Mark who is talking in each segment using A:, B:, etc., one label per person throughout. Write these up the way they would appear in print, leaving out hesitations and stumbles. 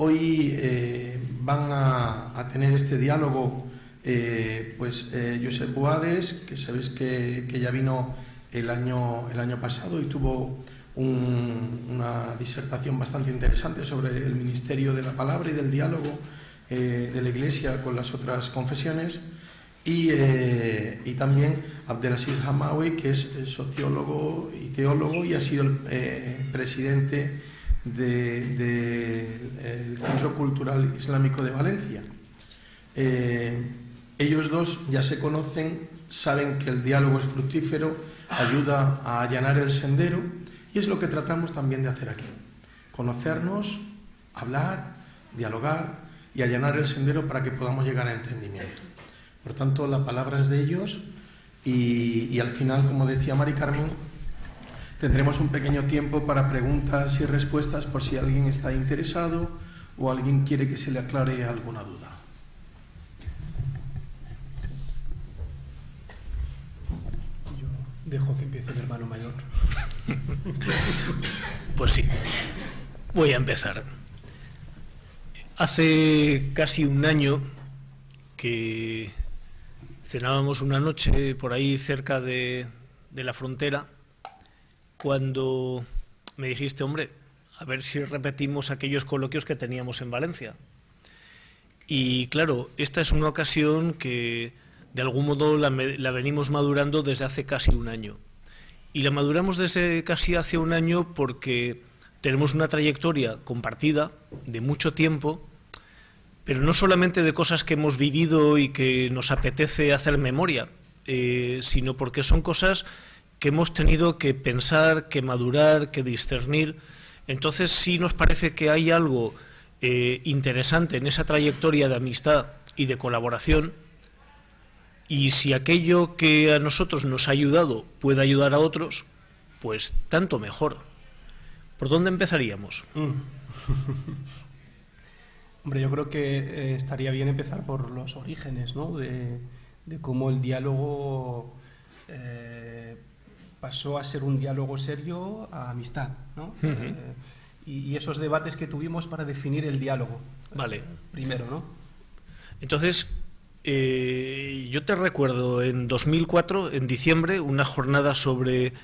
A: Hoy van a tener este diálogo Josep Boades, que sabéis que ya vino el año pasado y tuvo una disertación bastante interesante sobre el ministerio de la palabra y del diálogo de la Iglesia con las otras confesiones, y también Abdelaziz Hamaoui, que es sociólogo y teólogo y ha sido el presidente del Centro Cultural Islámico de Valencia. Ellos dos ya se conocen, saben que el diálogo es fructífero, ayuda a allanar el sendero, y es lo que tratamos también de hacer aquí: conocernos, hablar, dialogar y allanar el sendero para que podamos llegar a entendimiento. Por tanto, la palabra es de ellos, y al final, como decía Mari Carmen, tendremos un pequeño tiempo para preguntas y respuestas por si alguien está interesado o alguien quiere que se le aclare alguna duda.
B: Yo dejo que empiece el hermano mayor.
C: Pues sí, voy a empezar. Hace casi un año que cenábamos una noche por ahí cerca de la frontera, cuando me dijiste: hombre, a ver si repetimos aquellos coloquios que teníamos en Valencia. Y claro, esta es una ocasión que de algún modo la venimos madurando desde hace casi un año. Y la maduramos desde casi hace un año porque tenemos una trayectoria compartida de mucho tiempo, pero no solamente de cosas que hemos vivido y que nos apetece hacer memoria, sino porque son cosas que hemos tenido que pensar, que madurar, que discernir. Entonces sí nos parece que hay algo interesante en esa trayectoria de amistad y de colaboración, y si aquello que a nosotros nos ha ayudado puede ayudar a otros, pues tanto mejor. ¿Por dónde empezaríamos?
B: Hombre, yo creo que estaría bien empezar por los orígenes, ¿no? de cómo el diálogo pasó a ser un diálogo serio a amistad, ¿no? Y esos debates que tuvimos para definir el diálogo.
C: Vale.
B: Primero, ¿no?
C: Entonces, yo te recuerdo en 2004, en diciembre, una jornada sobre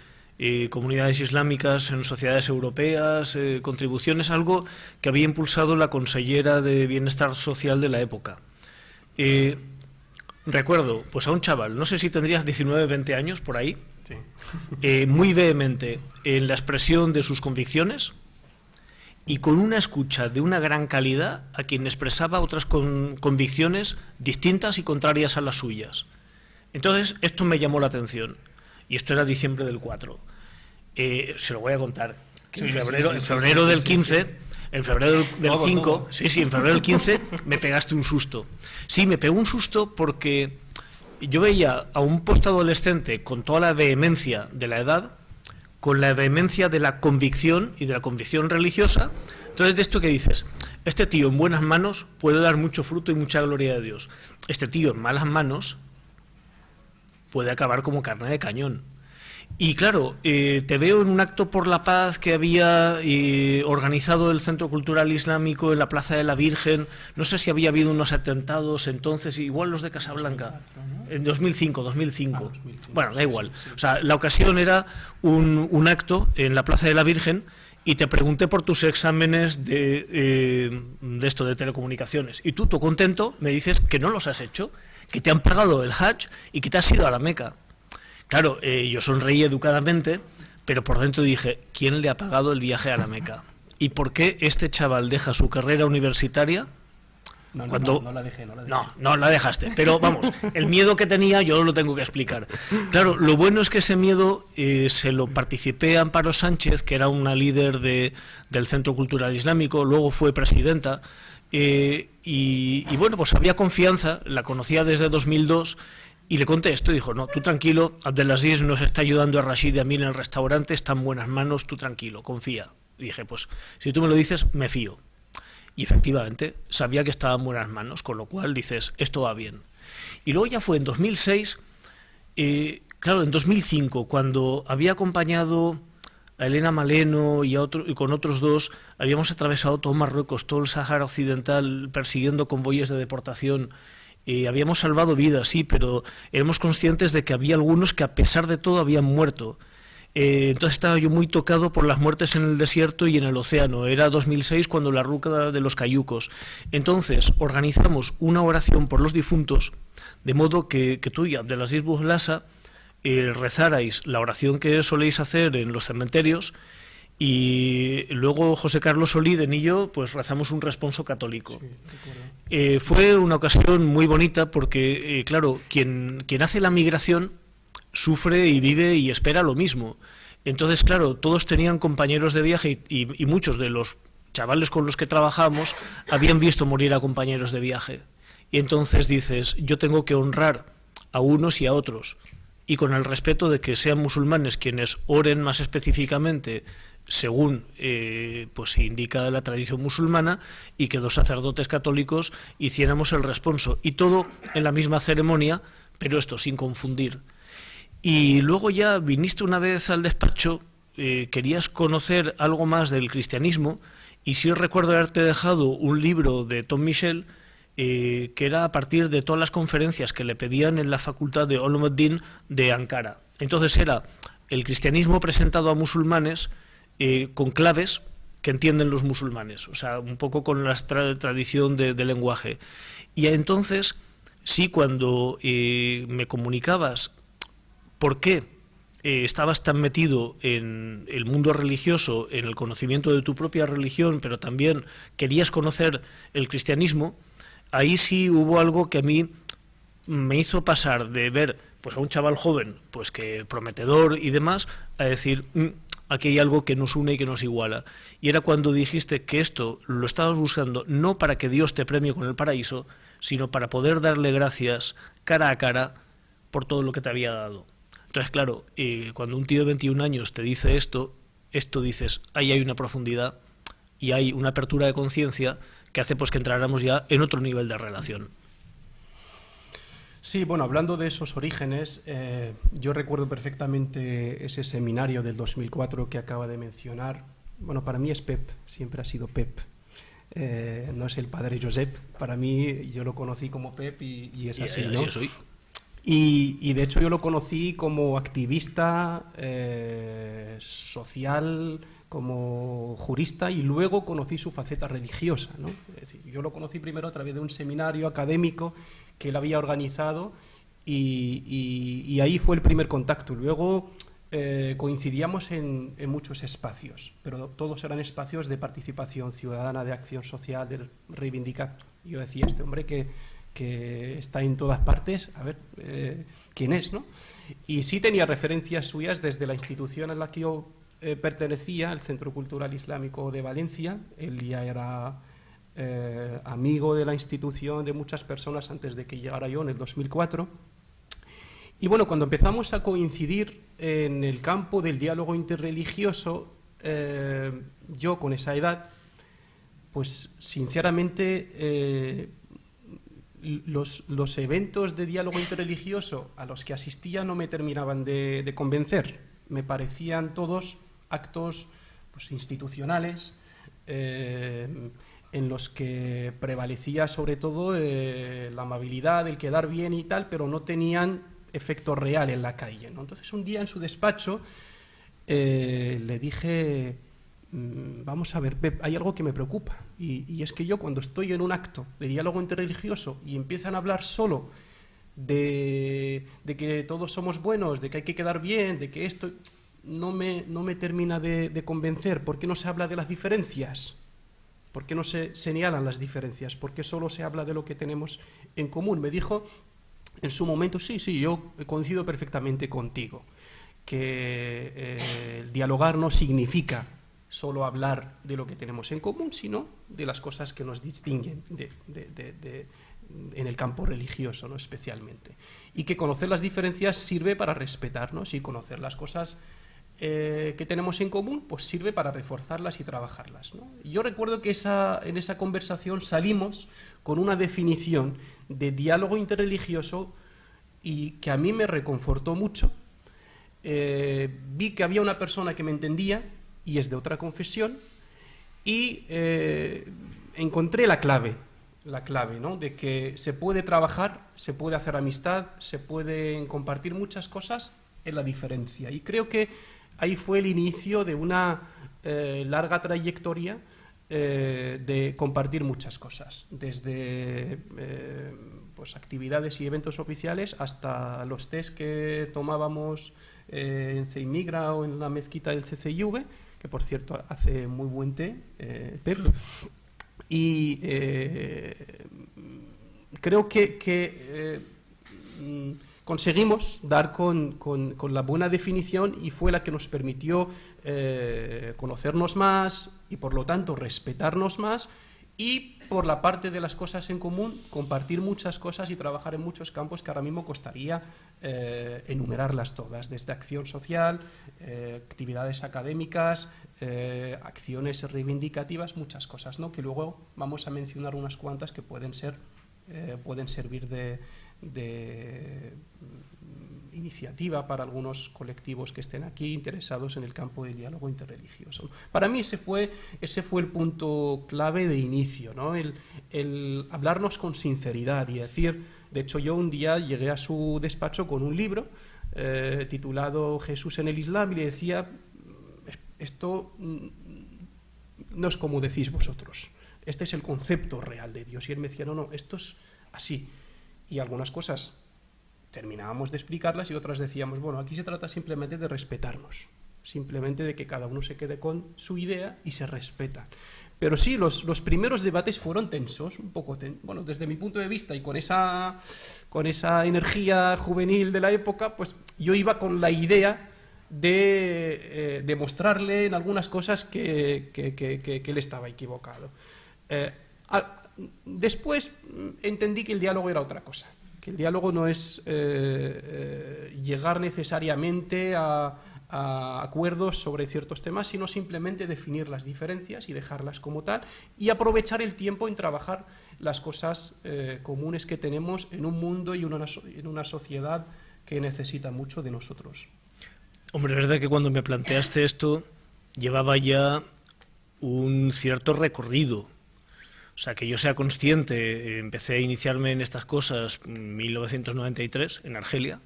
C: comunidades islámicas en sociedades europeas, contribuciones, algo que había impulsado la consellera de Bienestar Social de la época. Recuerdo pues a un chaval, no sé si tendrías 19, 20 años, por ahí,
B: sí.
C: Muy vehemente en la expresión de sus convicciones y con una escucha de una gran calidad a quien expresaba otras convicciones distintas y contrarias a las suyas. Entonces, esto me llamó la atención. Y esto era diciembre del 4. Se lo voy a contar. En febrero del 15, en febrero del 5, en febrero del 15 me pegaste un susto. Sí, me pegó un susto porque yo veía a un postadolescente con toda la vehemencia de la edad, con la vehemencia de la convicción y de la convicción religiosa. Entonces, de esto que dices, este tío en buenas manos puede dar mucho fruto y mucha gloria de Dios. Este tío en malas manos puede acabar como carne de cañón. Y claro, te veo en un acto por la paz que había organizado el Centro Cultural Islámico en la Plaza de la Virgen. No sé si había habido unos atentados entonces, igual los de Casablanca, 2005, ¿no? En 2005. 2005. Bueno, da igual. O sea, la ocasión era un acto en la Plaza de la Virgen, y te pregunté por tus exámenes de esto de telecomunicaciones. Y tú contento, me dices que no los has hecho, que te han pagado el Hajj y que te has ido a la Meca. Claro, yo sonreí educadamente, pero por dentro dije, ¿quién le ha pagado el viaje a la Meca? ¿Y por qué este chaval deja su carrera universitaria?
B: No la dejé.
C: No la dejaste, pero vamos, el miedo que tenía yo lo tengo que explicar. Claro, lo bueno es que ese miedo se lo participé a Amparo Sánchez, que era una líder del Centro Cultural Islámico, luego fue presidenta, y bueno, pues había confianza, la conocía desde 2002, y le conté esto, y dijo, no, tú tranquilo, Abdelaziz nos está ayudando a Rashid y a mí en el restaurante, está en buenas manos, tú tranquilo, confía. Y dije, pues, si tú me lo dices, me fío. Y efectivamente, sabía que estaba en buenas manos, con lo cual dices, esto va bien. Y luego ya fue en 2006, claro, en 2005, cuando había acompañado a Elena Maleno y con otros dos, habíamos atravesado todo Marruecos, todo el Sáhara Occidental, persiguiendo convoyes de deportación. Habíamos salvado vidas, sí, pero éramos conscientes de que había algunos que a pesar de todo habían muerto. Entonces estaba yo muy tocado por las muertes en el desierto y en el océano. Era 2006 cuando la ruca de los cayucos. Entonces organizamos una oración por los difuntos, de modo que tú y Abdelaziz Bouhlassa rezarais la oración que soléis hacer en los cementerios, y luego José Carlos Soliden y yo pues rezamos un responso católico. Sí, fue una ocasión muy bonita porque, claro, quien hace la migración sufre y vive y espera lo mismo. Entonces, claro, todos tenían compañeros de viaje y muchos de los chavales con los que trabajamos habían visto morir a compañeros de viaje. Y entonces dices, yo tengo que honrar a unos y a otros, y con el respeto de que sean musulmanes quienes oren más específicamente según pues se indica la tradición musulmana, y que los sacerdotes católicos hiciéramos el responso, y todo en la misma ceremonia, pero esto sin confundir. Y luego ya viniste una vez al despacho, querías conocer algo más del cristianismo, y sí recuerdo haberte dejado un libro de Tom Michel, que era a partir de todas las conferencias que le pedían en la facultad de Ulumuddin de Ankara. Entonces era el cristianismo presentado a musulmanes con claves que entienden los musulmanes, o sea, un poco con la tradición de lenguaje. Y entonces, sí, cuando me comunicabas por qué estabas tan metido en el mundo religioso, en el conocimiento de tu propia religión, pero también querías conocer el cristianismo, ahí sí hubo algo que a mí me hizo pasar de ver pues a un chaval joven, pues que prometedor y demás, a decir, aquí hay algo que nos une y que nos iguala. Y era cuando dijiste que esto lo estabas buscando no para que Dios te premie con el paraíso, sino para poder darle gracias cara a cara por todo lo que te había dado. Entonces, claro, cuando un tío de 21 años te dice esto dices, ahí hay una profundidad y hay una apertura de conciencia que hace pues que entráramos ya en otro nivel de relación.
B: Sí, bueno, hablando de esos orígenes, yo recuerdo perfectamente ese seminario del 2004 que acaba de mencionar. Bueno, para mí es Pep, siempre ha sido Pep. No es el padre Josep, para mí yo lo conocí como Pep y es así, ¿no?
C: Así soy.
B: Y de hecho yo lo conocí como activista social, como jurista, y luego conocí su faceta religiosa, ¿no? Es decir, yo lo conocí primero a través de un seminario académico que él había organizado y ahí fue el primer contacto. Luego coincidíamos en muchos espacios, pero todos eran espacios de participación ciudadana, de acción social, de reivindicar. Yo decía, este hombre que está en todas partes, a ver, ¿quién es, no? Y sí tenía referencias suyas desde la institución a la que yo pertenecía, el Centro Cultural Islámico de Valencia. Él ya era amigo de la institución, de muchas personas antes de que llegara yo en el 2004. Y bueno, cuando empezamos a coincidir en el campo del diálogo interreligioso, yo con esa edad, pues sinceramente los eventos de diálogo interreligioso a los que asistía no me terminaban de convencer. Me parecían todos actos pues, institucionales, en los que prevalecía sobre todo la amabilidad, el quedar bien y tal, pero no tenían efecto real en la calle, ¿no? Entonces un día en su despacho le dije, vamos a ver, Pep, hay algo que me preocupa, y es que yo cuando estoy en un acto de diálogo interreligioso y empiezan a hablar solo de que todos somos buenos, de que hay que quedar bien, de que esto no me termina de convencer. ¿Por qué no se habla de las diferencias? ¿Por qué no se señalan las diferencias? ¿Por qué solo se habla de lo que tenemos en común? Me dijo en su momento, sí, yo coincido perfectamente contigo, que el dialogar no significa solo hablar de lo que tenemos en común, sino de las cosas que nos distinguen en el campo religioso, ¿no? Especialmente. Y que conocer las diferencias sirve para respetarnos, y conocer las cosas que tenemos en común, pues sirve para reforzarlas y trabajarlas, ¿no? Yo recuerdo que en esa conversación salimos con una definición de diálogo interreligioso y que a mí me reconfortó mucho, vi que había una persona que me entendía y es de otra confesión, y encontré la clave, ¿no? De que se puede trabajar, se puede hacer amistad, se pueden compartir muchas cosas en la diferencia. Y creo que ahí fue el inicio de una larga trayectoria de compartir muchas cosas, desde pues actividades y eventos oficiales hasta los test que tomábamos en CEIMIGRA o en la mezquita del CCIV, que por cierto hace muy buen té, Pep. Y creo que conseguimos dar con la buena definición, y fue la que nos permitió conocernos más y por lo tanto respetarnos más, y por la parte de las cosas en común compartir muchas cosas y trabajar en muchos campos que ahora mismo costaría enumerarlas todas, desde acción social, actividades académicas, acciones reivindicativas, muchas cosas, ¿no? Que luego vamos a mencionar unas cuantas que pueden servir de iniciativa para algunos colectivos que estén aquí interesados en el campo del diálogo interreligioso. Para mí ese fue el punto clave de inicio, ¿no? El hablarnos con sinceridad y decir, de hecho yo un día llegué a su despacho con un libro titulado Jesús en el Islam y le decía, esto no es como decís vosotros, este es el concepto real de Dios. Y él me decía, no, esto es así. Y algunas cosas terminábamos de explicarlas y otras decíamos, bueno, aquí se trata simplemente de respetarnos, simplemente de que cada uno se quede con su idea y se respetan. Pero sí, los primeros debates fueron tensos, un poco bueno, desde mi punto de vista y con esa energía juvenil de la época, pues yo iba con la idea de demostrarle en algunas cosas que él estaba equivocado. Después entendí que el diálogo era otra cosa, que el diálogo no es llegar necesariamente a acuerdos sobre ciertos temas, sino simplemente definir las diferencias y dejarlas como tal, y aprovechar el tiempo en trabajar las cosas comunes que tenemos en un mundo y en una sociedad que necesita mucho de nosotros.
C: Hombre, es verdad que cuando me planteaste esto llevaba ya un cierto recorrido. O sea, que yo sea consciente, empecé a iniciarme en estas cosas en 1993, en Argelia,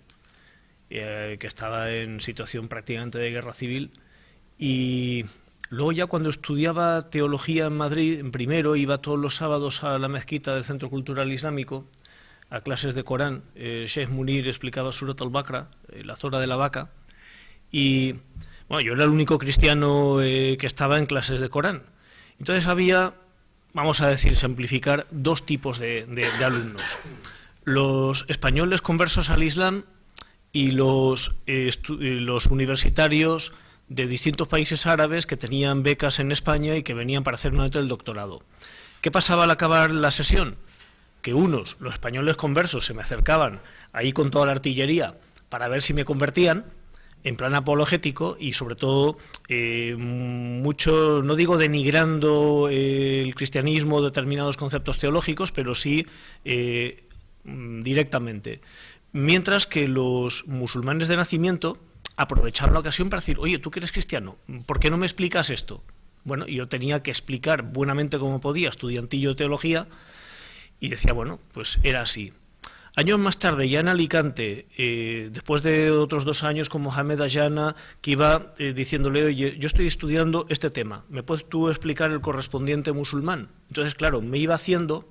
C: que estaba en situación prácticamente de guerra civil, y luego ya cuando estudiaba teología en Madrid, en primero iba todos los sábados a la mezquita del Centro Cultural Islámico, a clases de Corán. Sheikh Munir explicaba Surat al-Baqara, la Zora de la vaca, y bueno, yo era el único cristiano que estaba en clases de Corán. Entonces había, vamos a decir, simplificar, dos tipos de alumnos. Los españoles conversos al Islam y los universitarios de distintos países árabes que tenían becas en España y que venían para hacer el doctorado. ¿Qué pasaba al acabar la sesión? Que los españoles conversos, se me acercaban ahí con toda la artillería para ver si me convertían, en plan apologético, y sobre todo mucho, no digo denigrando el cristianismo, determinados conceptos teológicos, pero sí directamente. Mientras que los musulmanes de nacimiento aprovecharon la ocasión para decir, oye, tú que eres cristiano, ¿por qué no me explicas esto? Bueno, yo tenía que explicar buenamente como podía, estudiantillo de teología, y decía, bueno, pues era así. Años más tarde, ya en Alicante, después de otros 2 años con Mohamed Ayana, que iba diciéndole, oye, yo estoy estudiando este tema, ¿me puedes tú explicar el correspondiente musulmán? Entonces, claro, me iba haciendo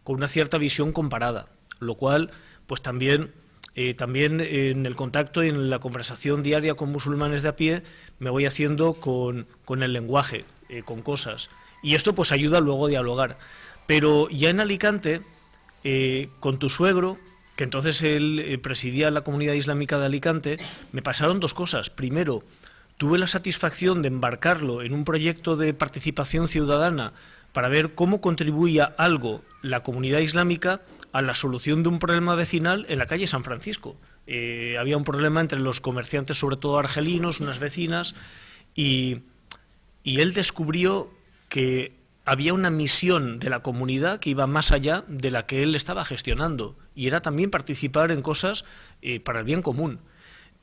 C: con una cierta visión comparada, lo cual, pues también en el contacto y en la conversación diaria con musulmanes de a pie, me voy haciendo con el lenguaje, con cosas. Y esto pues ayuda luego a dialogar. Pero ya en Alicante, con tu suegro, que entonces él presidía la comunidad islámica de Alicante, me pasaron 2 cosas. Primero, tuve la satisfacción de embarcarlo en un proyecto de participación ciudadana para ver cómo contribuía algo la comunidad islámica a la solución de un problema vecinal en la calle San Francisco. Había un problema entre los comerciantes, sobre todo argelinos, unas vecinas, y él descubrió que había una misión de la comunidad que iba más allá de la que él estaba gestionando, y era también participar en cosas para el bien común.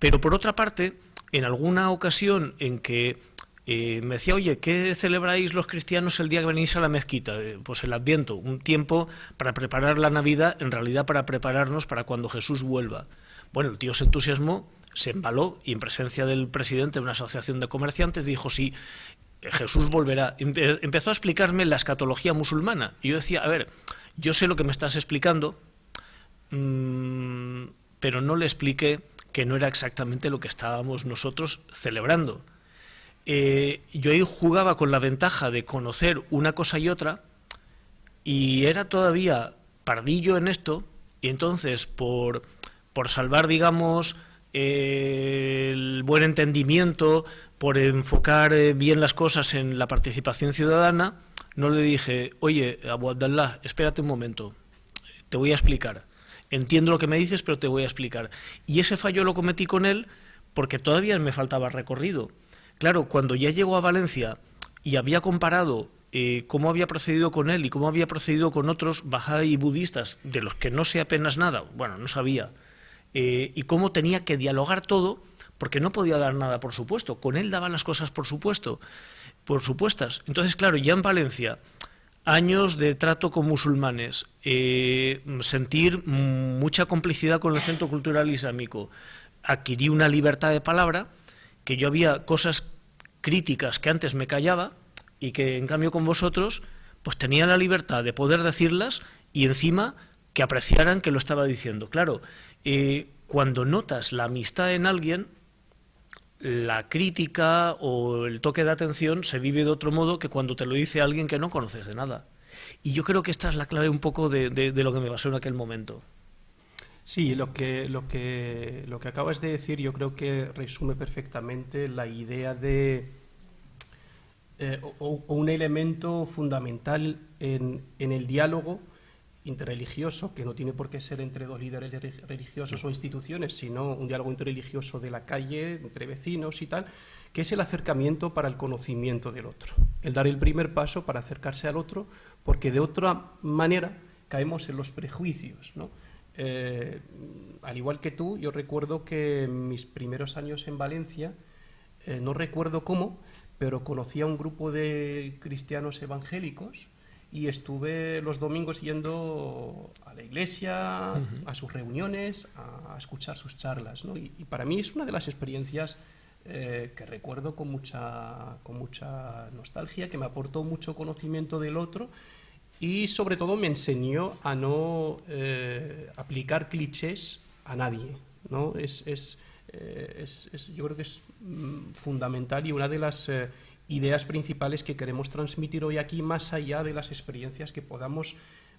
C: Pero por otra parte, en alguna ocasión en que me decía, oye, ¿qué celebráis los cristianos el día que venís a la mezquita? Pues el Adviento, un tiempo para preparar la Navidad, en realidad para prepararnos para cuando Jesús vuelva. Bueno, el tío se entusiasmó, se embaló y en presencia del presidente de una asociación de comerciantes dijo, sí, Jesús volverá. Empezó a explicarme la escatología musulmana. Y yo decía, a ver, yo sé lo que me estás explicando, pero no le expliqué que no era exactamente lo que estábamos nosotros celebrando. Yo ahí jugaba con la ventaja de conocer una cosa y otra, y era todavía pardillo en esto, y entonces por salvar, digamos, el buen entendimiento, por enfocar bien las cosas en la participación ciudadana, no le dije, oye, Abu Abdallah, espérate un momento, te voy a explicar. Entiendo lo que me dices, pero te voy a explicar. Y ese fallo lo cometí con él porque todavía me faltaba recorrido. Claro, cuando ya llegó a Valencia y había comparado cómo había procedido con él y cómo había procedido con otros bahá'í budistas, de los que no sé apenas nada, bueno, no sabía, y cómo tenía que dialogar todo, porque no podía dar nada por supuesto, con él daban las cosas por supuestas. Entonces, claro, ya en Valencia, años de trato con musulmanes, sentir mucha complicidad con el Centro Cultural Islámico, adquirí una libertad de palabra, que yo había cosas críticas que antes me callaba y que en cambio con vosotros pues tenía la libertad de poder decirlas y encima que apreciaran que lo estaba diciendo. Claro, cuando notas la amistad en alguien, la crítica o el toque de atención se vive de otro modo que cuando te lo dice alguien que no conoces de nada. Y yo creo que esta es la clave un poco de lo que me pasó en aquel momento.
B: Sí, lo que acabas de decir yo creo que resume perfectamente la idea de o un elemento fundamental en el diálogo interreligioso, que no tiene por qué ser entre dos líderes religiosos o instituciones, sino un diálogo interreligioso de la calle, entre vecinos y tal, que es el acercamiento para el conocimiento del otro, el dar el primer paso para acercarse al otro, porque de otra manera caemos en los prejuicios, ¿no? Al igual que tú, yo recuerdo que en mis primeros años en Valencia, no recuerdo cómo, pero conocí a un grupo de cristianos evangélicos y estuve los domingos yendo a la iglesia, a sus reuniones, a escuchar sus charlas, ¿no? Y para mí es una de las experiencias que recuerdo con mucha nostalgia, que me aportó mucho conocimiento del otro y sobre todo me enseñó a no aplicar clichés a nadie, ¿no? Yo creo que es fundamental y una de las ideas principales que queremos transmitir hoy aquí, más allá de las experiencias que podamos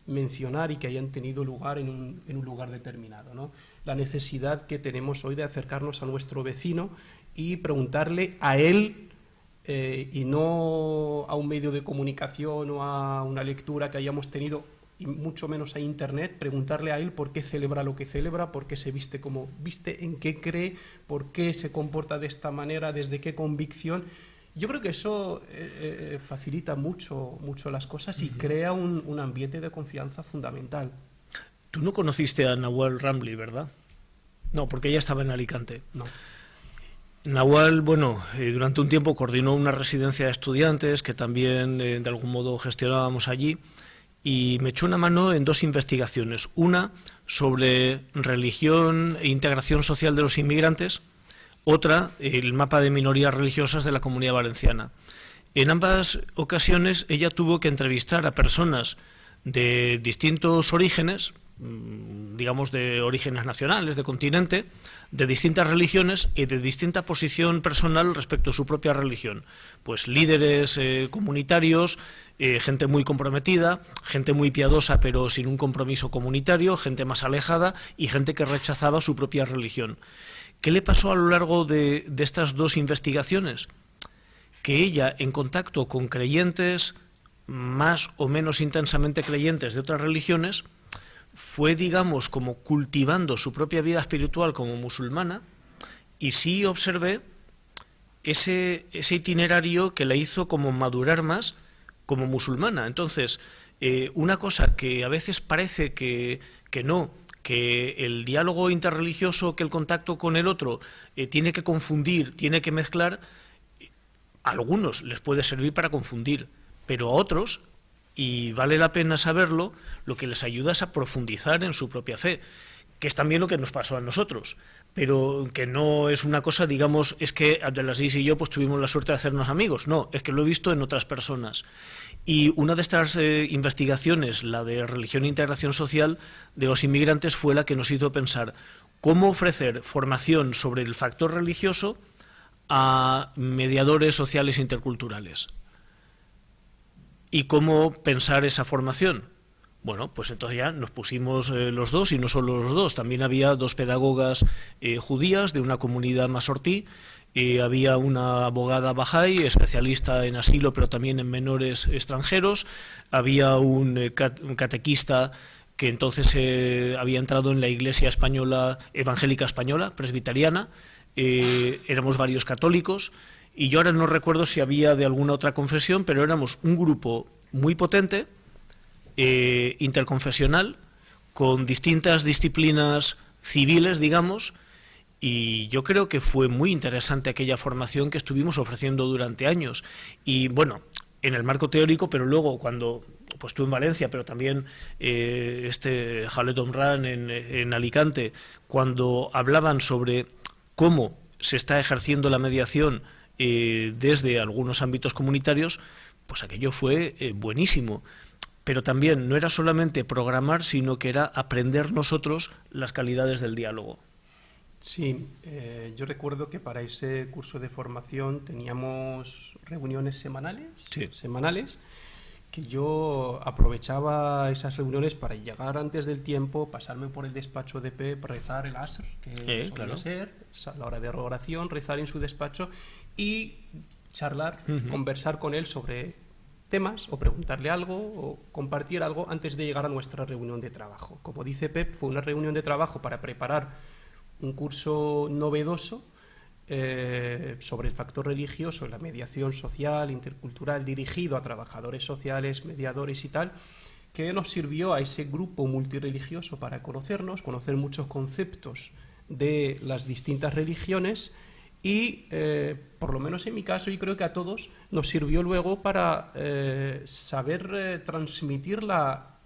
B: mencionar y que hayan tenido lugar en un lugar determinado, ¿no? La necesidad que tenemos hoy de acercarnos a nuestro vecino y preguntarle a él, y no a un medio de comunicación o a una lectura que hayamos tenido, y mucho menos a Internet, preguntarle a él por qué celebra lo que celebra, por qué se viste como viste, en qué cree, por qué se comporta de esta manera, desde qué convicción. Yo creo que eso facilita mucho las cosas y crea un ambiente de confianza fundamental.
C: Tú no conociste a Nawal Rambli, ¿verdad? No, porque ella estaba en Alicante.
B: No.
C: Nawal, bueno, durante un tiempo coordinó una residencia de estudiantes que también de algún modo gestionábamos allí y me echó una mano en dos investigaciones. Una sobre religión e integración social de los inmigrantes, otra el mapa de minorías religiosas de la Comunidad Valenciana. En ambas ocasiones ella tuvo que entrevistar a personas de distintos orígenes, digamos de orígenes nacionales, de continente, de distintas religiones y de distinta posición personal respecto a su propia religión. Pues líderes comunitarios, gente muy comprometida, gente muy piadosa pero sin un compromiso comunitario, gente más alejada y gente que rechazaba su propia religión. ¿Qué le pasó a lo largo de estas dos investigaciones? Que ella, en contacto con creyentes más o menos intensamente creyentes de otras religiones, fue, digamos, como cultivando su propia vida espiritual como musulmana, y sí observé ese itinerario que la hizo como madurar más como musulmana. Entonces, una cosa que a veces parece que no, que el diálogo interreligioso, que el contacto con el otro tiene que confundir, tiene que mezclar, a algunos les puede servir para confundir, pero a otros, y vale la pena saberlo, lo que les ayuda es a profundizar en su propia fe, que es también lo que nos pasó a nosotros, pero que no es una cosa, digamos, es que Abdelaziz y yo pues tuvimos la suerte de hacernos amigos, no, es que lo he visto en otras personas. Y una de estas investigaciones, la de religión e integración social de los inmigrantes, fue la que nos hizo pensar cómo ofrecer formación sobre el factor religioso a mediadores sociales interculturales. ¿Y cómo pensar esa formación? Bueno, pues entonces ya nos pusimos los dos, y no solo los dos, también había dos pedagogas judías de una comunidad masortí, había una abogada bahá'í, especialista en asilo, pero también en menores extranjeros, había un catequista que entonces había entrado en la Iglesia española, evangélica española, presbiteriana, éramos varios católicos, y yo ahora no recuerdo si había de alguna otra confesión, pero éramos un grupo muy potente, interconfesional, con distintas disciplinas civiles, digamos, y yo creo que fue muy interesante aquella formación que estuvimos ofreciendo durante años. Y bueno, en el marco teórico, pero luego cuando pues tú en Valencia, pero también Khaled Omran en Alicante, cuando hablaban sobre cómo se está ejerciendo la mediación desde algunos ámbitos comunitarios, pues aquello fue buenísimo. Pero también no era solamente programar, sino que era aprender nosotros las calidades del diálogo.
B: Sí, yo recuerdo que para ese curso de formación teníamos reuniones semanales, que yo aprovechaba esas reuniones para llegar antes del tiempo, pasarme por el despacho de Pep, rezar el Asr, que solía ser a la hora de oración, rezar en su despacho y charlar, conversar con él sobre temas, o preguntarle algo, o compartir algo antes de llegar a nuestra reunión de trabajo. Como dice Pep, fue una reunión de trabajo para preparar un curso novedoso sobre el factor religioso, la mediación social, intercultural, dirigido a trabajadores sociales, mediadores y tal, que nos sirvió a ese grupo multirreligioso para conocernos, conocer muchos conceptos de las distintas religiones y, por lo menos en mi caso, y creo que a todos, nos sirvió luego para saber transmitir la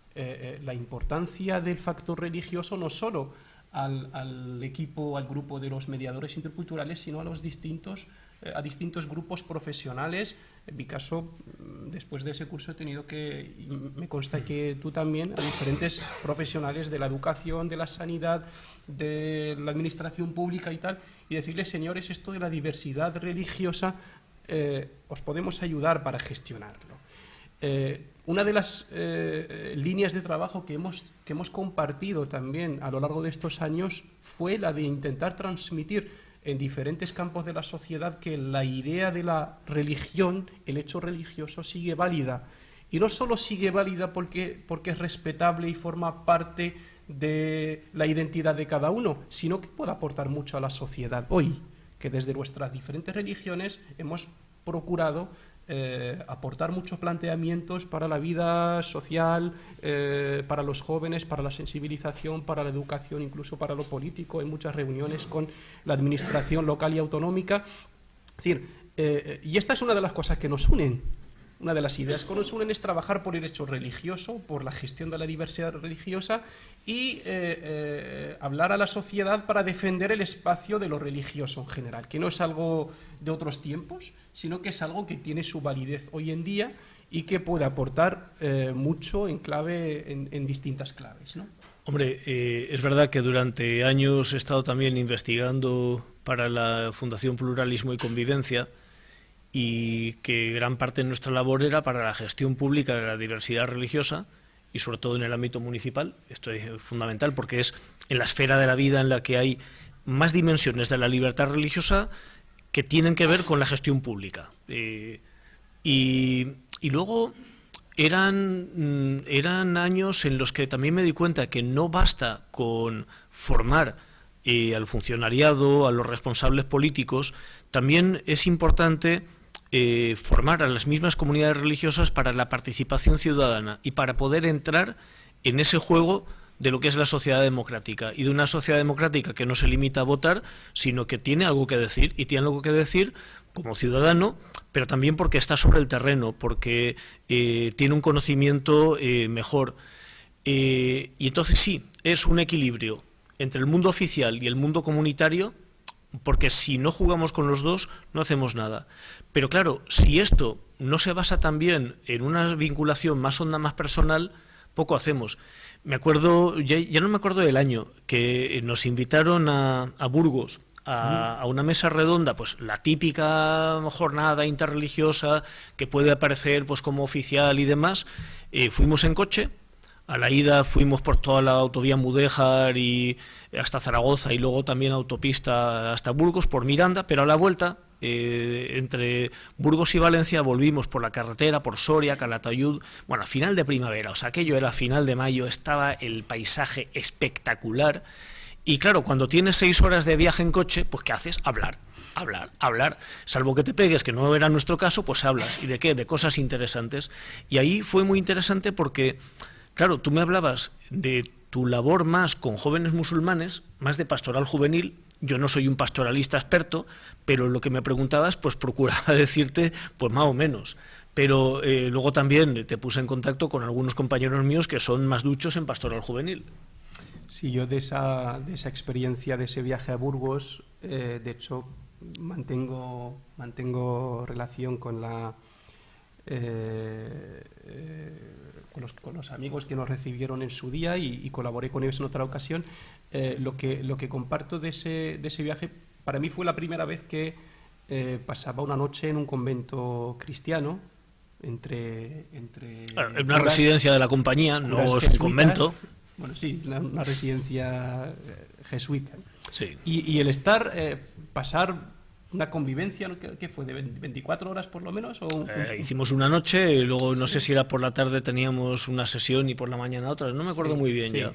B: importancia del factor religioso no solo al equipo, al grupo de los mediadores interculturales, sino a distintos grupos profesionales. En mi caso, después de ese curso he tenido que, y me consta que tú también, a diferentes profesionales de la educación, de la sanidad, de la administración pública y tal, y decirles, señores, esto de la diversidad religiosa os podemos ayudar para gestionarlo. Una de las líneas de trabajo que hemos compartido también a lo largo de estos años fue la de intentar transmitir en diferentes campos de la sociedad que la idea de la religión, el hecho religioso, sigue válida. Y no solo sigue válida porque es respetable y forma parte de la identidad de cada uno, sino que puede aportar mucho a la sociedad hoy, que desde nuestras diferentes religiones hemos procurado aportar muchos planteamientos para la vida social, para los jóvenes, para la sensibilización, para la educación, incluso para lo político, en muchas reuniones con la administración local y autonómica. Es decir, y esta es una de las cosas que nos unen. Una de las ideas que nos unen es trabajar por el hecho religioso, por la gestión de la diversidad religiosa y hablar a la sociedad para defender el espacio de lo religioso en general, que no es algo de otros tiempos, sino que es algo que tiene su validez hoy en día y que puede aportar mucho en distintas claves, ¿no?
C: Hombre, es verdad que durante años he estado también investigando para la Fundación Pluralismo y Convivencia, y que gran parte de nuestra labor era para la gestión pública de la diversidad religiosa y sobre todo en el ámbito municipal. Esto es fundamental porque es en la esfera de la vida en la que hay más dimensiones de la libertad religiosa que tienen que ver con la gestión pública. Y luego eran años en los que también me di cuenta que no basta con formar al funcionariado, a los responsables políticos, también es importante formar a las mismas comunidades religiosas para la participación ciudadana y para poder entrar en ese juego de lo que es la sociedad democrática, y de una sociedad democrática que no se limita a votar, sino que tiene algo que decir, y tiene algo que decir como ciudadano, pero también porque está sobre el terreno, porque tiene un conocimiento mejor. Y entonces sí, es un equilibrio entre el mundo oficial y el mundo comunitario, porque si no jugamos con los dos, no hacemos nada. Pero claro, si esto no se basa también en una vinculación más honda, más personal, poco hacemos. Me acuerdo, ya no me acuerdo del año, que nos invitaron a Burgos a una mesa redonda, pues la típica jornada interreligiosa que puede aparecer pues como oficial y demás. Fuimos en coche. A la ida fuimos por toda la autovía Mudéjar y hasta Zaragoza, y luego también autopista hasta Burgos por Miranda, pero a la vuelta, entre Burgos y Valencia, volvimos por la carretera, por Soria, Calatayud, bueno, a final de primavera, o sea, aquello era final de mayo, estaba el paisaje espectacular, y claro, cuando tienes 6 horas de viaje en coche, pues ¿qué haces? Hablar, salvo que te pegues, que no era nuestro caso, pues hablas, ¿y de qué? De cosas interesantes, y ahí fue muy interesante porque... Claro, tú me hablabas de tu labor más con jóvenes musulmanes, más de pastoral juvenil. Yo no soy un pastoralista experto, pero lo que me preguntabas, pues procuraba decirte, pues más o menos. Pero luego también te puse en contacto con algunos compañeros míos que son más duchos en pastoral juvenil.
B: Sí, yo de esa experiencia, de ese viaje a Burgos, de hecho, mantengo relación con con los amigos que nos recibieron en su día y colaboré con ellos en otra ocasión. Lo que comparto de ese viaje, para mí fue la primera vez que pasaba una noche en un convento cristiano, en
C: una residencia de la compañía, no es un convento.
B: Bueno, sí, una residencia jesuita.
C: Sí.
B: Y el pasar una convivencia, ¿qué fue? ¿De 24 horas por lo menos?
C: Hicimos una noche, y luego no sé si era por la tarde teníamos una sesión y por la mañana otra, no me acuerdo muy bien ya.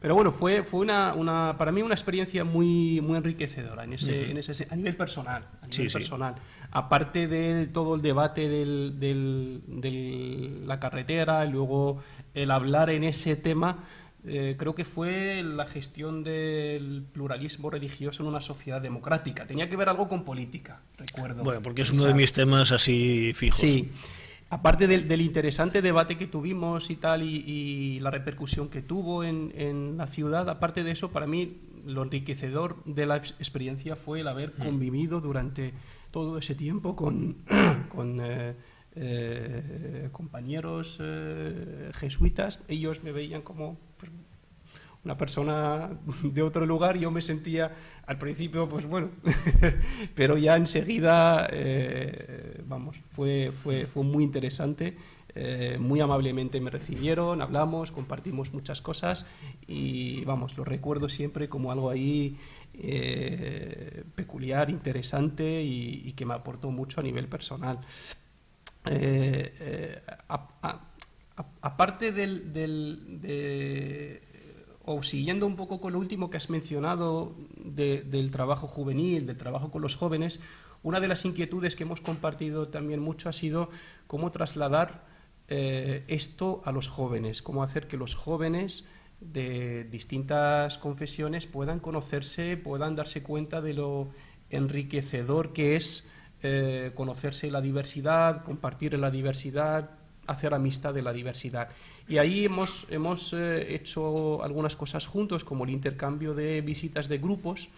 B: Pero bueno, fue para mí una experiencia muy enriquecedora a nivel personal. Personal. Aparte de todo el debate de la carretera y luego el hablar en ese tema, creo que fue la gestión del pluralismo religioso en una sociedad democrática. Tenía que ver algo con política, recuerdo.
C: Bueno, porque es uno de mis temas así fijos.
B: Sí. Aparte del interesante debate que tuvimos y tal, y la repercusión que tuvo en la ciudad, aparte de eso, para mí lo enriquecedor de la experiencia fue el haber convivido durante todo ese tiempo con compañeros jesuitas. Ellos me veían como pues, una persona de otro lugar. Yo me sentía al principio, pues bueno, pero ya enseguida, fue muy interesante. Muy amablemente me recibieron, hablamos, compartimos muchas cosas y lo recuerdo siempre como algo ahí peculiar, interesante y que me aportó mucho a nivel personal. Aparte o siguiendo un poco con lo último que has mencionado del trabajo juvenil, del trabajo con los jóvenes, una de las inquietudes que hemos compartido también mucho ha sido cómo trasladar esto a los jóvenes, cómo hacer que los jóvenes de distintas confesiones puedan conocerse, puedan darse cuenta de lo enriquecedor que es conocerse la diversidad, compartir en la diversidad, hacer amistad de la diversidad. Y ahí hemos hecho algunas cosas juntos, como el intercambio de visitas de grupos,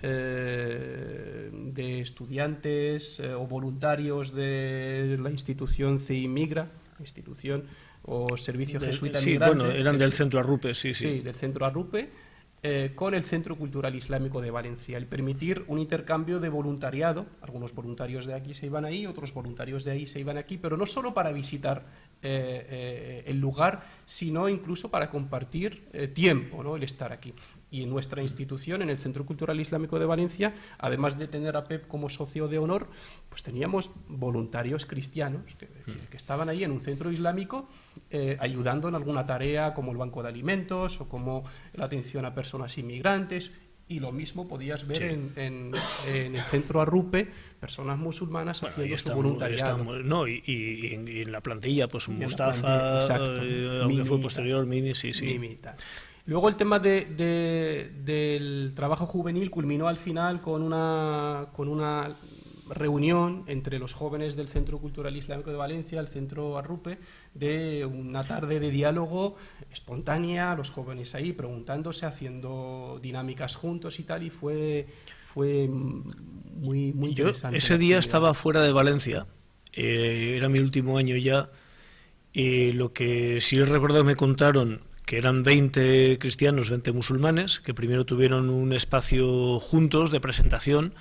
B: de estudiantes o voluntarios de la institución CI Migra, institución o servicio jesuita migrante.
C: Bueno, eran del centro Arrupe, sí.
B: Sí, del centro Arrupe, con el Centro Cultural Islámico de Valencia, el permitir un intercambio de voluntariado. Algunos voluntarios de aquí se iban ahí, otros voluntarios de ahí se iban aquí, pero no solo para visitar el lugar, sino incluso para compartir tiempo, ¿no? El estar aquí. Y en nuestra institución, en el Centro Cultural Islámico de Valencia, además de tener a PEP como socio de honor, pues teníamos voluntarios cristianos que estaban ahí en un centro islámico ayudando en alguna tarea como el banco de alimentos o como la atención a personas inmigrantes. Y lo mismo podías ver en el centro Arrupe, personas musulmanas haciendo su voluntariado.
C: Y en la plantilla, pues Mustafa, aunque fue posterior, Mimi, sí.
B: Mimi, tal. Luego el tema del trabajo juvenil culminó al final con una reunión entre los jóvenes del Centro Cultural Islámico de Valencia, el Centro Arrupe, de una tarde de diálogo espontánea, los jóvenes ahí preguntándose, haciendo dinámicas juntos y tal, y fue muy interesante.
C: Yo ese día estaba fuera de Valencia, era mi último año ya, y lo que sí recuerdo me contaron que eran 20 cristianos, 20 musulmanes, que primero tuvieron un espacio juntos de presentación.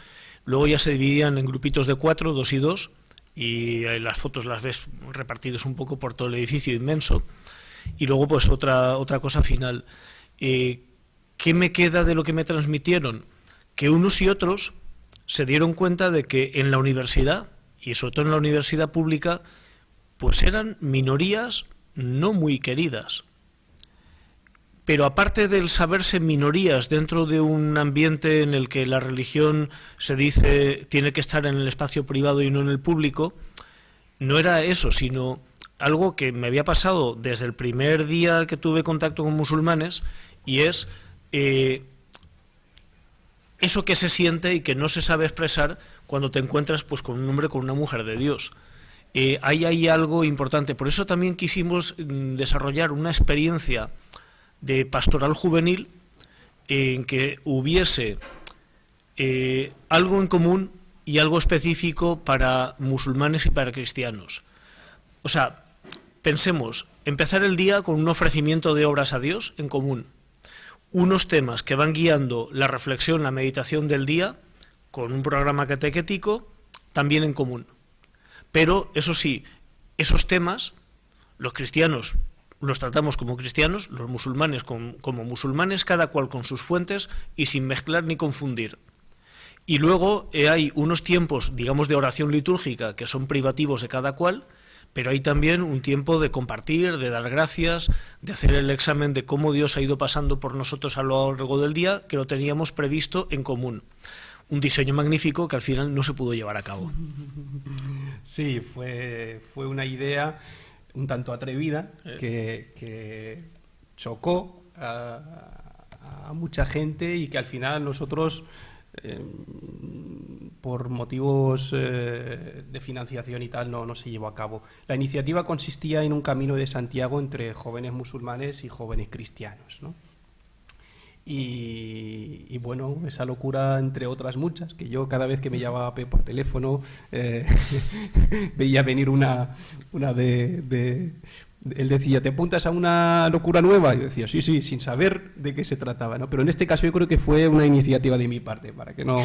C: Luego ya se dividían en grupitos de 4, 2 y 2, y las fotos las ves repartidos un poco por todo el edificio inmenso. Y luego pues otra cosa final. ¿Qué me queda de lo que me transmitieron? Que unos y otros se dieron cuenta de que en la universidad, y sobre todo en la universidad pública, pues eran minorías no muy queridas. Pero aparte del saberse minorías dentro de un ambiente en el que la religión se dice tiene que estar en el espacio privado y no en el público, no era eso, sino algo que me había pasado desde el primer día que tuve contacto con musulmanes, y es eso que se siente y que no se sabe expresar cuando te encuentras pues con un hombre, con una mujer de Dios. Ahí hay algo importante. Por eso también quisimos desarrollar una experiencia de pastoral juvenil en que hubiese algo en común y algo específico para musulmanes y para cristianos. O sea, pensemos, empezar el día con un ofrecimiento de obras a Dios en común, unos temas que van guiando la reflexión, la meditación del día, con un programa catequético también en común. Pero, eso sí, esos temas, los cristianos los tratamos como cristianos, los musulmanes como musulmanes, cada cual con sus fuentes y sin mezclar ni confundir. Y luego hay unos tiempos, digamos, de oración litúrgica que son privativos de cada cual, pero hay también un tiempo de compartir, de dar gracias, de hacer el examen de cómo Dios ha ido pasando por nosotros a lo largo del día, que lo teníamos previsto en común. Un diseño magnífico que al final no se pudo llevar a cabo.
B: Sí, fue una idea un tanto atrevida que chocó a mucha gente y que al final nosotros, por motivos de financiación y tal, no se llevó a cabo. La iniciativa consistía en un camino de Santiago entre jóvenes musulmanes y jóvenes cristianos, ¿no? Y bueno, esa locura, entre otras muchas, que yo cada vez que me llamaba Pep por teléfono veía venir una de él decía, ¿te apuntas a una locura nueva? Y yo decía, sí, sin saber de qué se trataba, ¿no? Pero en este caso yo creo que fue una iniciativa de mi parte, para que no...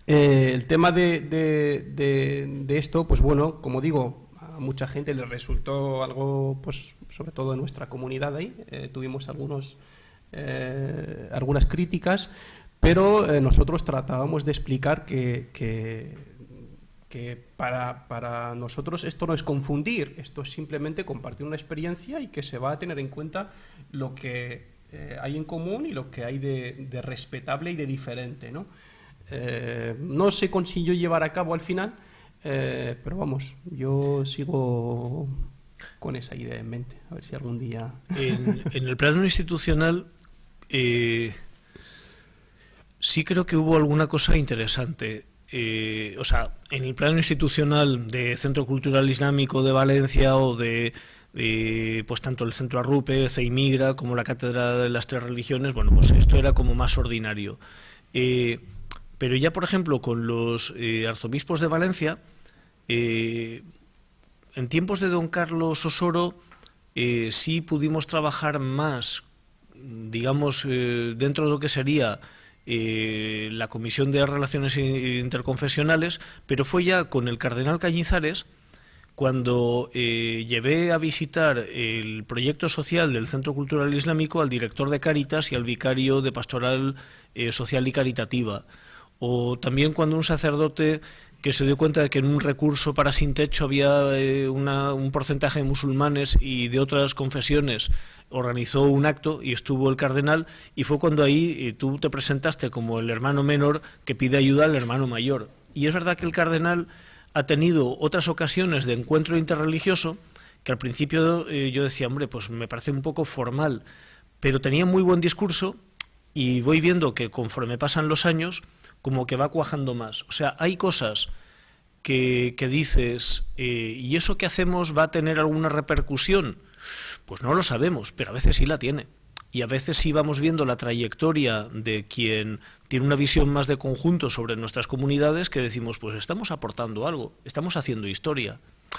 B: el tema de esto, pues bueno, como digo, a mucha gente le resultó algo, pues sobre todo en nuestra comunidad ahí, tuvimos algunas críticas, pero nosotros tratábamos de explicar que para nosotros esto no es confundir, esto es simplemente compartir una experiencia y que se va a tener en cuenta lo que hay en común y lo que hay de respetable y de diferente, ¿no? No se consiguió llevar a cabo al final, pero vamos, yo sigo con esa idea en mente, a ver si algún día...
C: En el plano institucional sí creo que hubo alguna cosa interesante. O sea, en el plano institucional de Centro Cultural Islámico de Valencia o de pues tanto el Centro Arrupe, CEIMIGRA, como la Cátedra de las Tres Religiones, bueno, pues esto era como más ordinario. Pero ya, por ejemplo, con los arzobispos de Valencia, en tiempos de don Carlos Osoro, sí pudimos trabajar más, digamos, dentro de lo que sería la Comisión de Relaciones Interconfesionales, pero fue ya con el cardenal Cañizares cuando llevé a visitar el proyecto social del Centro Cultural Islámico al director de Cáritas y al vicario de Pastoral Social y Caritativa. O también cuando un sacerdote que se dio cuenta de que en un recurso para Sin Techo había un porcentaje de musulmanes y de otras confesiones, organizó un acto y estuvo el cardenal, y fue cuando ahí tú te presentaste como el hermano menor que pide ayuda al hermano mayor. Y es verdad que el cardenal ha tenido otras ocasiones de encuentro interreligioso que al principio yo decía, hombre, pues me parece un poco formal, pero tenía muy buen discurso y voy viendo que conforme pasan los años, como que va cuajando más. O sea, hay cosas que dices, ¿y eso que hacemos va a tener alguna repercusión? Pues no lo sabemos, pero a veces sí la tiene. Y a veces sí vamos viendo la trayectoria de quien tiene una visión más de conjunto sobre nuestras comunidades, que decimos, pues estamos aportando algo, estamos haciendo historia.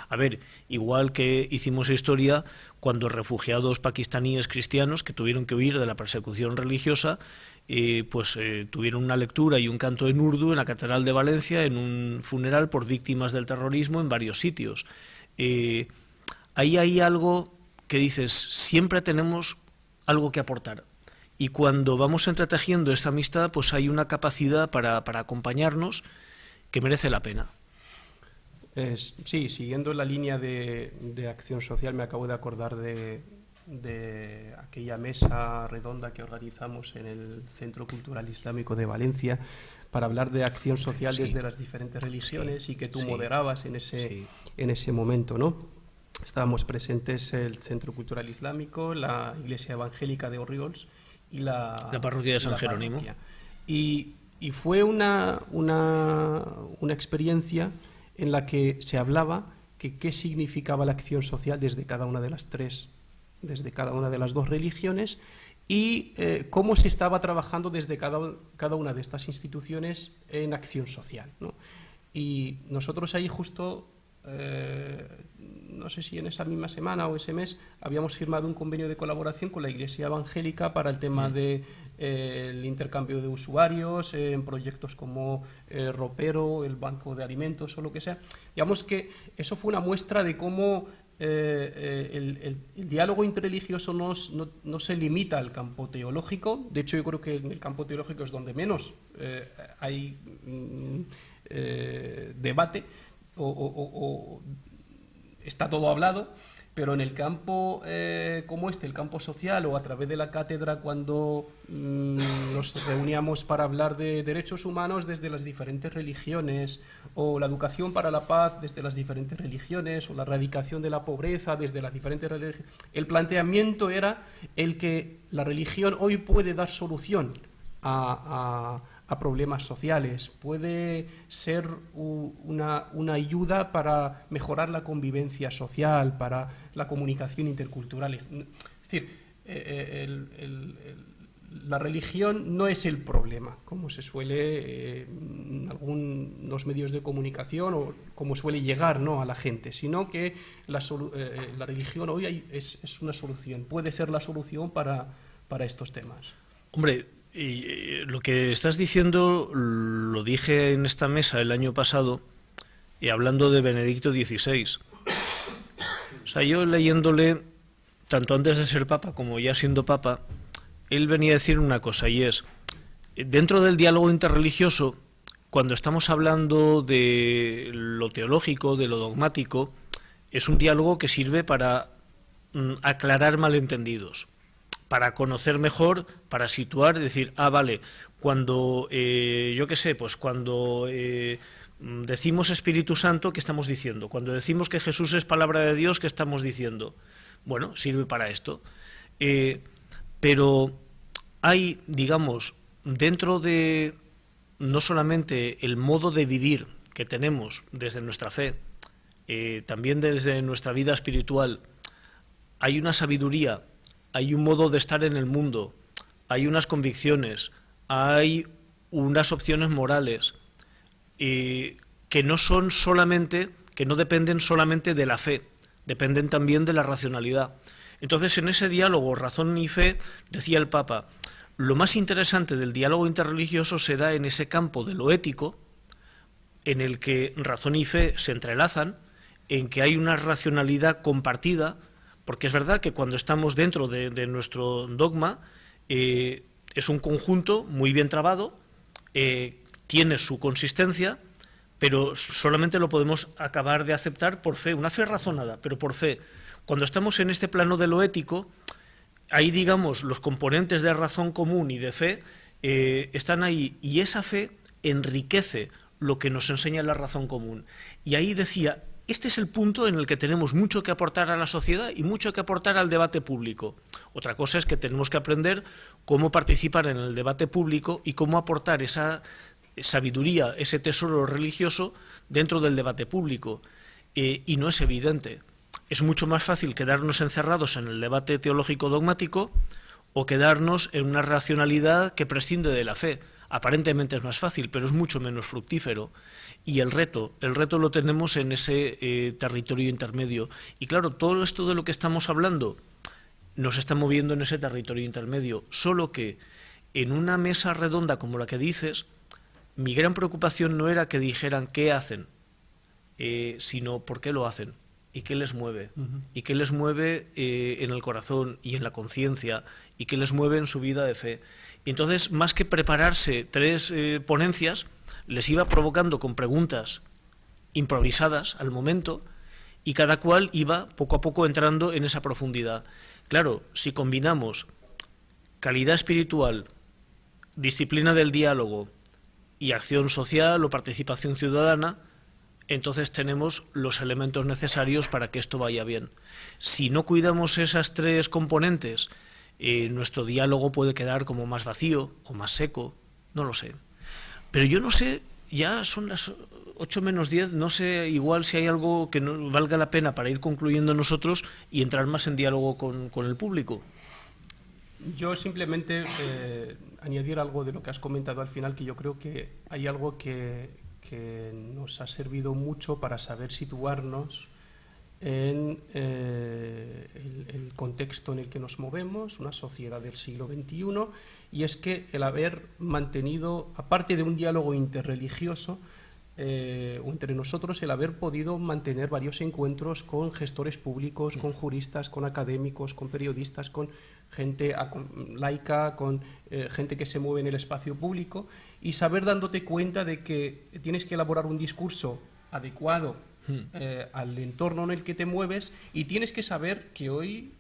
C: A ver, igual que hicimos historia cuando refugiados pakistaníes cristianos que tuvieron que huir de la persecución religiosa, tuvieron una lectura y un canto en urdu en la Catedral de Valencia, en un funeral por víctimas del terrorismo en varios sitios. Ahí hay algo que dices, siempre tenemos algo que aportar. Y cuando vamos entretejiendo esta amistad, pues hay una capacidad para acompañarnos que merece la pena.
B: Sí, siguiendo la línea de acción social, me acabo de acordar de aquella mesa redonda que organizamos en el Centro Cultural Islámico de Valencia para hablar de acción social desde las diferentes religiones y que tú moderabas en ese momento, ¿no? Estábamos presentes el Centro Cultural Islámico, la Iglesia Evangélica de Orriols y la
C: parroquia de San Jerónimo.
B: Y fue una experiencia en la que se hablaba que qué significaba la acción social desde cada una de las dos religiones y cómo se estaba trabajando desde cada una de estas instituciones en acción social, ¿no? Y nosotros ahí justo, no sé si en esa misma semana o ese mes, habíamos firmado un convenio de colaboración con la Iglesia Evangélica para el tema de el intercambio de usuarios en proyectos como Ropero, el Banco de Alimentos o lo que sea. Digamos que eso fue una muestra de cómo el diálogo interreligioso no se limita al campo teológico. De hecho, yo creo que en el campo teológico es donde menos hay debate o está todo hablado, pero en el campo como el campo social o a través de la cátedra, cuando nos reuníamos para hablar de derechos humanos desde las diferentes religiones, o la educación para la paz desde las diferentes religiones, o la erradicación de la pobreza desde las diferentes religiones, el planteamiento era el que la religión hoy puede dar solución a problemas sociales, puede ser una ayuda para mejorar la convivencia social, para la comunicación intercultural. Es decir, la religión no es el problema, como se suele en algunos medios de comunicación o como suele llegar, ¿no?, a la gente, sino que la religión hoy es una solución, puede ser la solución para estos temas.
C: Hombre, y lo que estás diciendo lo dije en esta mesa el año pasado, y hablando de Benedicto XVI. O sea, yo leyéndole, tanto antes de ser papa como ya siendo papa, él venía a decir una cosa, y es, dentro del diálogo interreligioso, cuando estamos hablando de lo teológico, de lo dogmático, es un diálogo que sirve para aclarar malentendidos, para conocer mejor, para situar, decir, vale, cuando, cuando decimos Espíritu Santo, ¿qué estamos diciendo? Cuando decimos que Jesús es palabra de Dios, ¿qué estamos diciendo? Bueno, sirve para esto. Pero hay, digamos, dentro de no solamente el modo de vivir que tenemos desde nuestra fe, también desde nuestra vida espiritual, hay una sabiduría, hay un modo de estar en el mundo, hay unas convicciones, hay unas opciones morales que no son solamente, que no dependen solamente de la fe, dependen también de la racionalidad. Entonces, en ese diálogo razón y fe, decía el Papa, lo más interesante del diálogo interreligioso se da en ese campo de lo ético, en el que razón y fe se entrelazan, en que hay una racionalidad compartida, porque es verdad que cuando estamos dentro de nuestro dogma, es un conjunto muy bien trabado, tiene su consistencia, pero solamente lo podemos acabar de aceptar por fe, una fe razonada, pero por fe. Cuando estamos en este plano de lo ético, ahí, digamos, los componentes de razón común y de fe están ahí, y esa fe enriquece lo que nos enseña la razón común. Y ahí decía, Este es el punto en el que tenemos mucho que aportar a la sociedad y mucho que aportar al debate público. Otra cosa es que tenemos que aprender cómo participar en el debate público y cómo aportar esa sabiduría, ese tesoro religioso dentro del debate público. Y no es evidente. Es mucho más fácil quedarnos encerrados en el debate teológico dogmático o quedarnos en una racionalidad que prescinde de la fe. Aparentemente es más fácil, pero es mucho menos fructífero. Y el reto lo tenemos en ese territorio intermedio. Y claro, todo esto de lo que estamos hablando nos está moviendo en ese territorio intermedio. Solo que en una mesa redonda como la que dices, mi gran preocupación no era que dijeran qué hacen, sino por qué lo hacen y qué les mueve. Y qué les mueve en el corazón y en la conciencia y qué les mueve en su vida de fe. Y entonces, más que prepararse 3 ponencias, les iba provocando con preguntas improvisadas al momento y cada cual iba poco a poco entrando en esa profundidad. Claro, si combinamos calidad espiritual, disciplina del diálogo y acción social o participación ciudadana, entonces tenemos los elementos necesarios para que esto vaya bien. Si no cuidamos esas 3 componentes, nuestro diálogo puede quedar como más vacío o más seco, no lo sé. Pero yo no sé, ya son las 8 menos 10, no sé igual si hay algo que no valga la pena para ir concluyendo nosotros y entrar más en diálogo con el público.
B: Yo simplemente añadir algo de lo que has comentado al final, que yo creo que hay algo que nos ha servido mucho para saber situarnos en el contexto en el que nos movemos, una sociedad del siglo XXI, y es que el haber mantenido, aparte de un diálogo interreligioso, o entre nosotros, el haber podido mantener varios encuentros con gestores públicos, con juristas, con académicos, con periodistas, con gente laica, con gente que se mueve en el espacio público, y saber dándote cuenta de que tienes que elaborar un discurso adecuado al entorno en el que te mueves, y tienes que saber que hoy,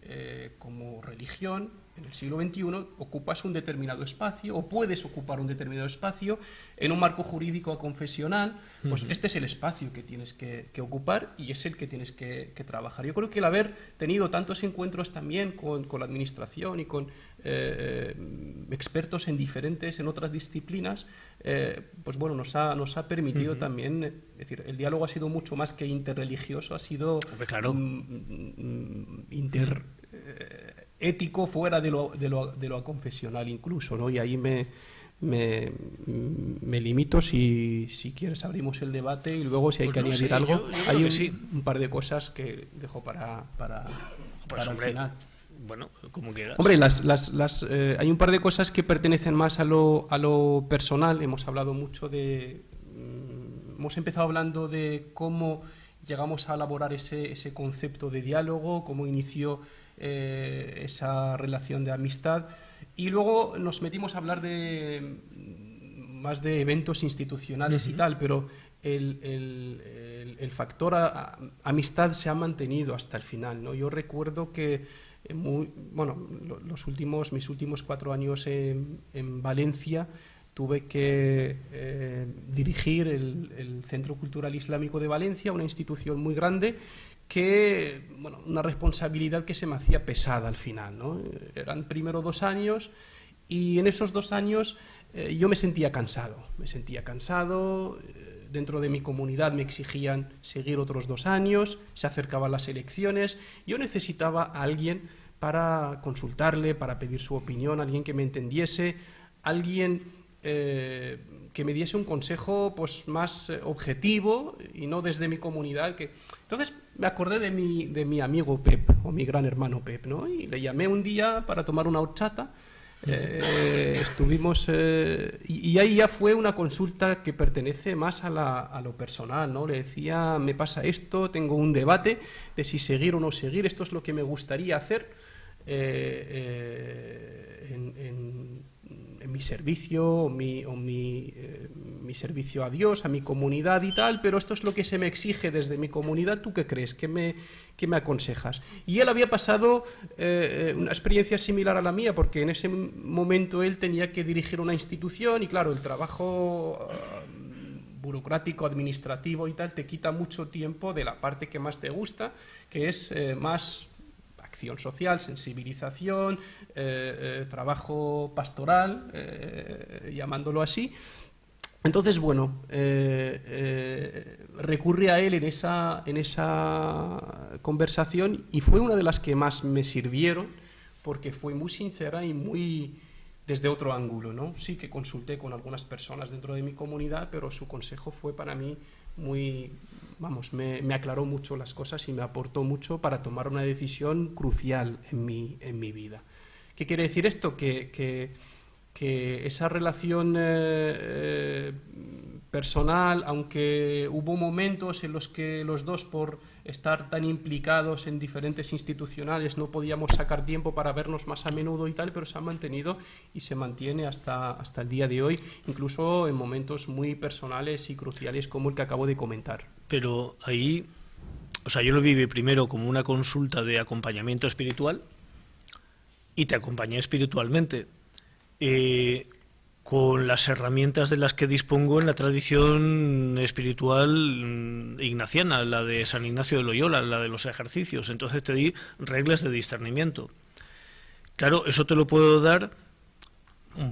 B: como religión, en el siglo XXI, ocupas un determinado espacio, o puedes ocupar un determinado espacio en un marco jurídico o confesional. Pues este es el espacio que tienes que ocupar y es el que tienes que trabajar. Yo creo que el haber tenido tantos encuentros también con la administración y con expertos en otras disciplinas, pues bueno, nos ha permitido también, es decir, el diálogo ha sido mucho más que interreligioso, ha sido ético, fuera de lo confesional incluso, ¿no? Y ahí me limito. Si quieres abrimos el debate y luego si hay que añadir algo.
C: Yo
B: hay
C: sí.
B: un par de cosas que dejo para el final.
C: Bueno, como quieras.
B: Hombre, hay un par de cosas que pertenecen más a lo personal. Hemos hablado mucho hemos empezado hablando de cómo llegamos a elaborar ese concepto de diálogo, cómo inició esa relación de amistad, y luego nos metimos a hablar más de eventos institucionales y tal, pero el factor amistad se ha mantenido hasta el final, ¿no? Yo recuerdo que mis últimos 4 años en Valencia tuve que dirigir el Centro Cultural Islámico de Valencia, una institución muy grande, una responsabilidad que se me hacía pesada al final, ¿no? Eran primero 2 años y en esos 2 años yo me sentía cansado. Dentro de mi comunidad me exigían seguir otros 2 años, se acercaban las elecciones, yo necesitaba a alguien para consultarle, para pedir su opinión, alguien que me entendiese, alguien que me diese un consejo pues más objetivo y no desde mi comunidad. Entonces me acordé de mi amigo Pep, o mi gran hermano Pep, ¿no? Y le llamé un día para tomar una horchata. Estuvimos y ahí ya fue una consulta que pertenece más a lo personal, ¿no? Le decía, me pasa esto, tengo un debate de si seguir o no seguir, esto es lo que me gustaría hacer en mi servicio o mi servicio a Dios, a mi comunidad y tal, pero esto es lo que se me exige desde mi comunidad. ¿Tú qué crees? ¿Qué me aconsejas? Y él había pasado una experiencia similar a la mía, porque en ese momento él tenía que dirigir una institución y claro, el trabajo burocrático, administrativo y tal, te quita mucho tiempo de la parte que más te gusta, que es más acción social, sensibilización, trabajo pastoral, llamándolo así. Entonces, bueno, recurrí a él en esa conversación y fue una de las que más me sirvieron, porque fue muy sincera y muy desde otro ángulo, ¿no? Sí que consulté con algunas personas dentro de mi comunidad, pero su consejo fue para mí muy, vamos, me aclaró mucho las cosas y me aportó mucho para tomar una decisión crucial en mi vida. ¿Qué quiere decir esto? Que esa relación personal, aunque hubo momentos en los que los dos, por estar tan implicados en diferentes institucionales, no podíamos sacar tiempo para vernos más a menudo y tal, pero se ha mantenido y se mantiene hasta el día de hoy, incluso en momentos muy personales y cruciales como el que acabo de comentar.
C: Pero ahí, o sea, yo lo viví primero como una consulta de acompañamiento espiritual y te acompañé espiritualmente. Con las herramientas de las que dispongo en la tradición espiritual ignaciana, la de San Ignacio de Loyola, la de los ejercicios. Entonces te di reglas de discernimiento. Claro, eso te lo puedo dar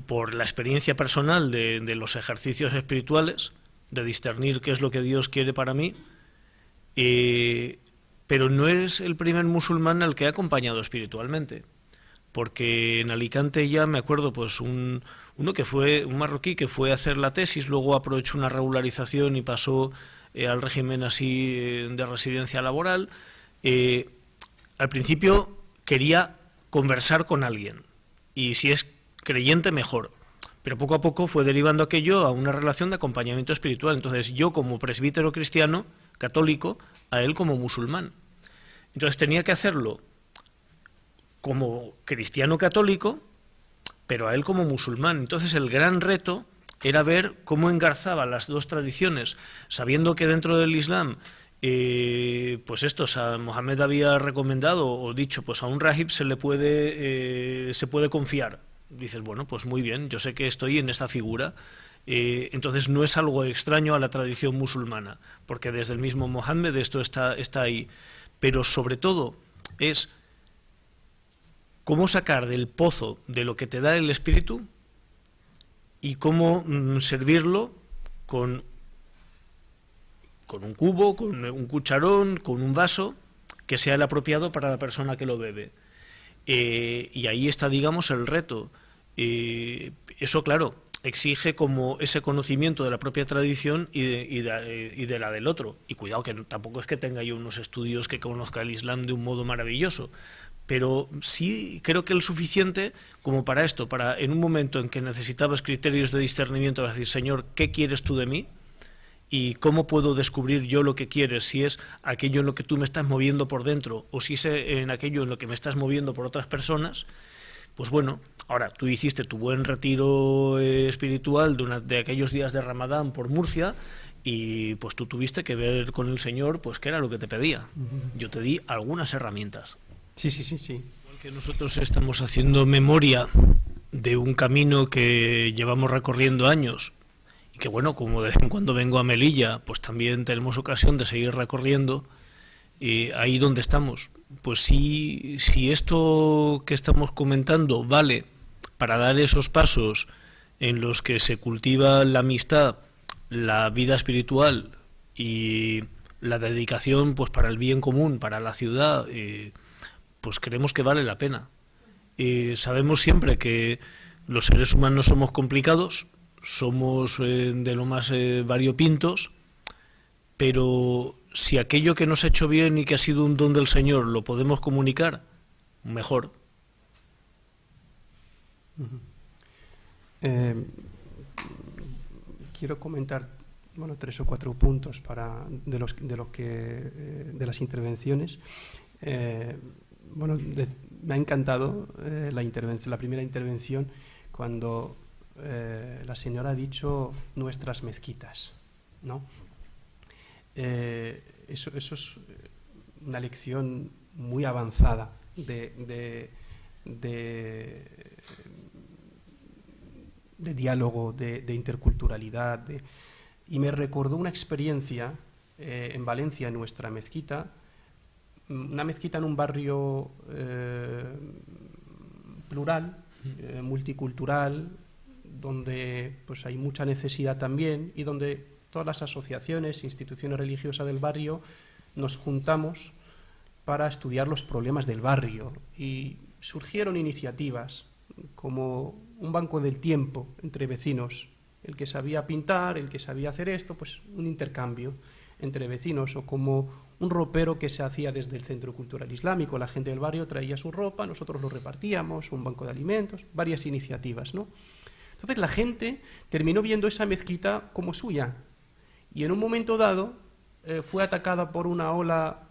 C: por la experiencia personal de los ejercicios espirituales, de discernir qué es lo que Dios quiere para mí, pero no eres el primer musulmán al que he acompañado espiritualmente. Porque en Alicante ya me acuerdo, pues uno que fue un marroquí que fue a hacer la tesis, luego aprovechó una regularización y pasó al régimen así de residencia laboral. Al principio quería conversar con alguien y si es creyente mejor, pero poco a poco fue derivando aquello a una relación de acompañamiento espiritual. Entonces yo como presbítero cristiano, católico, a él como musulmán. Entonces tenía que hacerlo como cristiano católico, pero a él como musulmán. Entonces el gran reto era ver cómo engarzaba las dos tradiciones, sabiendo que dentro del Islam, pues esto, Mohammed había recomendado o dicho, pues a un rahib se puede confiar. Dices, bueno, pues muy bien, yo sé que estoy en esta figura. Entonces no es algo extraño a la tradición musulmana, porque desde el mismo Mohammed esto está ahí. Pero sobre todo es cómo sacar del pozo de lo que te da el espíritu y cómo servirlo con un cubo, con un cucharón, con un vaso que sea el apropiado para la persona que lo bebe. Y ahí está, digamos, el reto. Eso, claro, exige como ese conocimiento de la propia tradición y de la del otro. Y cuidado, que tampoco es que tenga yo unos estudios que conozca el Islam de un modo maravilloso, pero sí creo que el suficiente como para esto, para en un momento en que necesitabas criterios de discernimiento, para decir, Señor, ¿qué quieres tú de mí? ¿Y cómo puedo descubrir yo lo que quieres? Si es aquello en lo que tú me estás moviendo por dentro o si es en aquello en lo que me estás moviendo por otras personas. Pues bueno, ahora tú hiciste tu buen retiro espiritual de aquellos días de Ramadán por Murcia y pues tú tuviste que ver con el Señor pues qué era lo que te pedía. Yo te di algunas herramientas.
B: Sí.
C: Que nosotros estamos haciendo memoria de un camino que llevamos recorriendo años y que bueno, como de vez en cuando vengo a Melilla, pues también tenemos ocasión de seguir recorriendo ahí donde estamos. Pues si esto que estamos comentando vale para dar esos pasos en los que se cultiva la amistad, la vida espiritual y la dedicación pues para el bien común, para la ciudad, pues creemos que vale la pena. Sabemos siempre que los seres humanos somos complicados, somos de lo más variopintos, pero si aquello que nos ha hecho bien y que ha sido un don del Señor lo podemos comunicar, mejor.
B: Quiero comentar 3 o 4 puntos de las intervenciones. Me ha encantado la primera intervención cuando la señora ha dicho nuestras mezquitas, ¿no? Eso es una lección muy avanzada de diálogo, de interculturalidad, y me recordó una experiencia en Valencia, en nuestra mezquita, una mezquita en un barrio plural, multicultural, donde pues hay mucha necesidad también y donde todas las asociaciones, instituciones religiosas del barrio nos juntamos para estudiar los problemas del barrio, y surgieron iniciativas como un banco del tiempo entre vecinos, el que sabía pintar, el que sabía hacer esto, pues un intercambio entre vecinos, o como un ropero que se hacía desde el Centro Cultural Islámico, la gente del barrio traía su ropa, nosotros lo repartíamos, un banco de alimentos, varias iniciativas, ¿no? Entonces la gente terminó viendo esa mezquita como suya, y en un momento dado fue atacada por una ola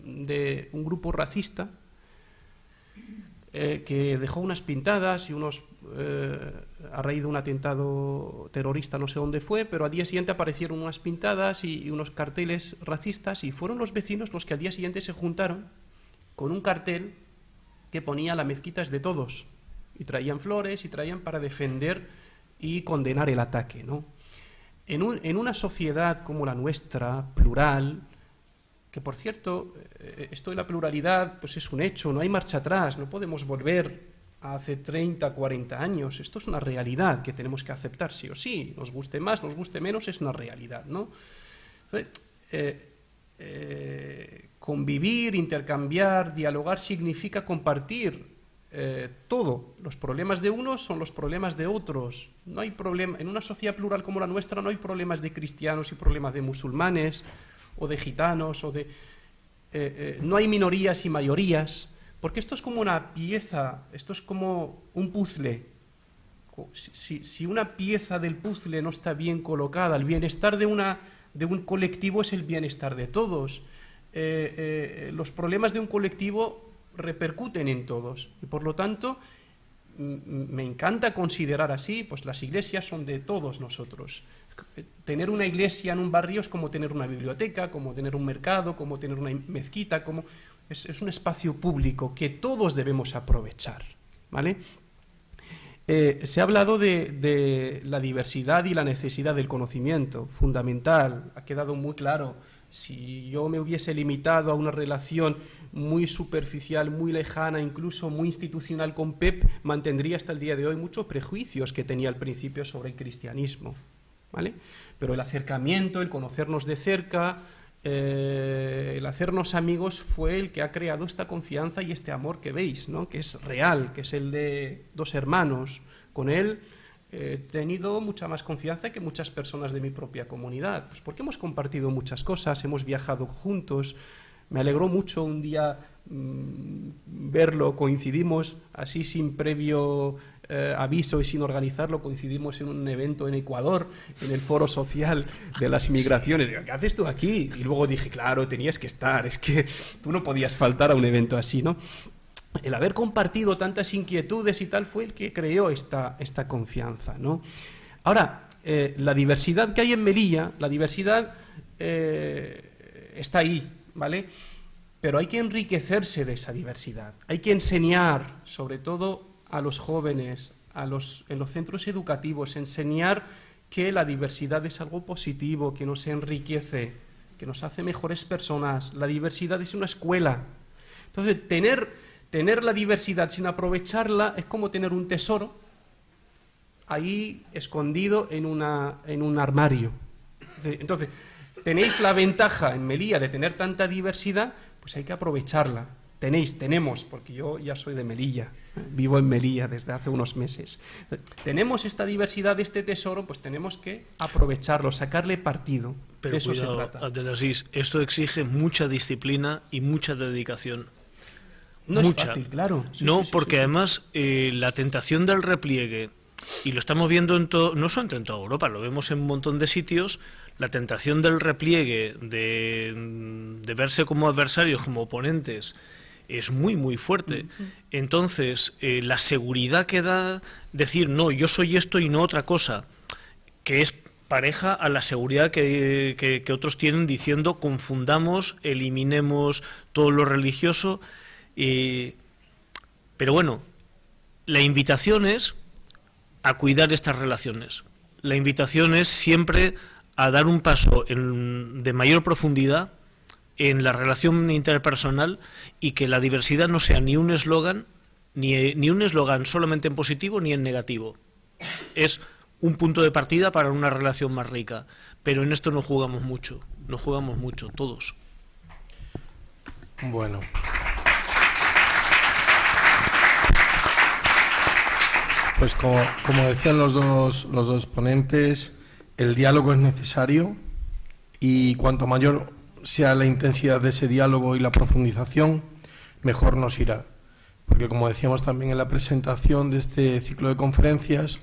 B: de un grupo racista que dejó unas pintadas y unos a raíz de un atentado terrorista, no sé dónde fue, pero al día siguiente aparecieron unas pintadas y unos carteles racistas, y fueron los vecinos los que al día siguiente se juntaron con un cartel que ponía "la mezquita es de todos", y traían flores y traían para defender y condenar el ataque, ¿no? En una sociedad como la nuestra, plural, que por cierto, esto de la pluralidad pues es un hecho, no hay marcha atrás, no podemos volver a hace 30, 40 años, esto es una realidad que tenemos que aceptar sí o sí, nos guste más, nos guste menos, es una realidad, ¿no? Entonces, convivir, intercambiar, dialogar significa compartir todo. Los problemas de unos son los problemas de otros. No hay problema, en una sociedad plural como la nuestra no hay problemas de cristianos y problemas de musulmanes o de gitanos o de no hay minorías y mayorías, porque esto es como una pieza, esto es como un puzzle. Si una pieza del puzzle no está bien colocada, el bienestar de un colectivo es el bienestar de todos. Los problemas de un colectivo repercuten en todos, y por lo tanto me encanta considerar así, pues las iglesias son de todos nosotros. Tener una iglesia en un barrio es como tener una biblioteca, como tener un mercado, como tener una mezquita, es un espacio público que todos debemos aprovechar, ¿vale? Se ha hablado de la diversidad y la necesidad del conocimiento, fundamental, ha quedado muy claro. Si yo me hubiese limitado a una relación muy superficial, muy lejana, incluso muy institucional con Pep, mantendría hasta el día de hoy muchos prejuicios que tenía al principio sobre el cristianismo, ¿vale? Pero el acercamiento, el conocernos de cerca, el hacernos amigos fue el que ha creado esta confianza y este amor que veis, ¿no? Que es real, que es el de dos hermanos. Con él he tenido mucha más confianza que muchas personas de mi propia comunidad, pues porque hemos compartido muchas cosas, hemos viajado juntos. Me alegró mucho un día verlo, coincidimos así sin previo aviso y sin organizarlo, coincidimos en un evento en Ecuador, en el Foro Social de las Migraciones. Digo, ¿qué haces tú aquí? Y luego dije, claro, tenías que estar, es que tú no podías faltar a un evento así, ¿no? El haber compartido tantas inquietudes y tal fue el que creó esta confianza, ¿no? Ahora, la diversidad que hay en Melilla, la diversidad está ahí, ¿vale? Pero hay que enriquecerse de esa diversidad. Hay que enseñar, sobre todo a los jóvenes, en los centros educativos, enseñar que la diversidad es algo positivo, que nos enriquece, que nos hace mejores personas. La diversidad es una escuela. Entonces, tener la diversidad sin aprovecharla es como tener un tesoro ahí escondido en un armario. Entonces, tenéis la ventaja en Melilla de tener tanta diversidad, pues hay que aprovecharla. Tenemos, porque yo ya soy de Melilla, vivo en Melilla desde hace unos meses. Tenemos esta diversidad, este tesoro, pues tenemos que aprovecharlo, sacarle partido.
C: Pero
B: de eso
C: cuidado,
B: se trata.
C: Abdelaziz, esto exige mucha disciplina y mucha dedicación.
B: No
C: Mucha.
B: es fácil, claro. Sí,
C: No,
B: sí,
C: porque
B: sí.
C: además la tentación del repliegue, y lo estamos viendo no solo en toda Europa, lo vemos en un montón de sitios, la tentación del repliegue, de verse como adversarios, como oponentes, es muy, muy fuerte. Entonces, la seguridad que da decir, no, yo soy esto y no otra cosa, que es pareja a la seguridad que otros tienen diciendo confundamos, eliminemos todo lo religioso. Pero bueno, la invitación es a cuidar estas relaciones. la invitación es siempre a dar un paso de mayor profundidad en la relación interpersonal y que la diversidad no sea ni un eslogan, ni un eslogan solamente en positivo ni en negativo. Es un punto de partida para una relación más rica, pero en esto no jugamos mucho, todos.
A: Bueno. Pues como decían los dos ponentes, el diálogo es necesario y cuanto mayor sea la intensidad de ese diálogo y la profundización, mejor nos irá. Porque como decíamos también en la presentación de este ciclo de conferencias,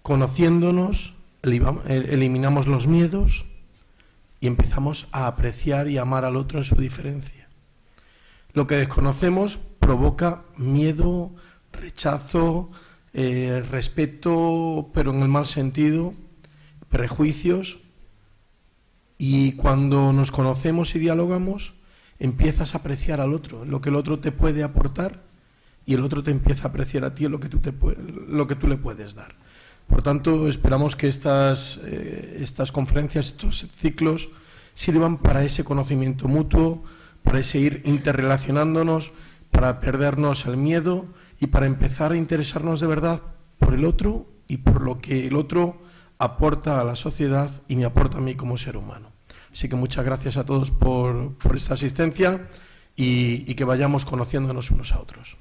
A: conociéndonos, eliminamos los miedos y empezamos a apreciar y amar al otro en su diferencia. Lo que desconocemos provoca miedo, rechazo, respeto, pero en el mal sentido, prejuicios, y cuando nos conocemos y dialogamos, empiezas a apreciar al otro, lo que el otro te puede aportar, y el otro te empieza a apreciar a ti lo que tú le puedes dar. Por tanto, esperamos que estas conferencias, estos ciclos, sirvan para ese conocimiento mutuo, para ese ir interrelacionándonos, para perdernos el miedo y para empezar a interesarnos de verdad por el otro y por lo que el otro aporta a la sociedad y me aporta a mí como ser humano. Así que muchas gracias a todos por esta asistencia y que vayamos conociéndonos unos a otros.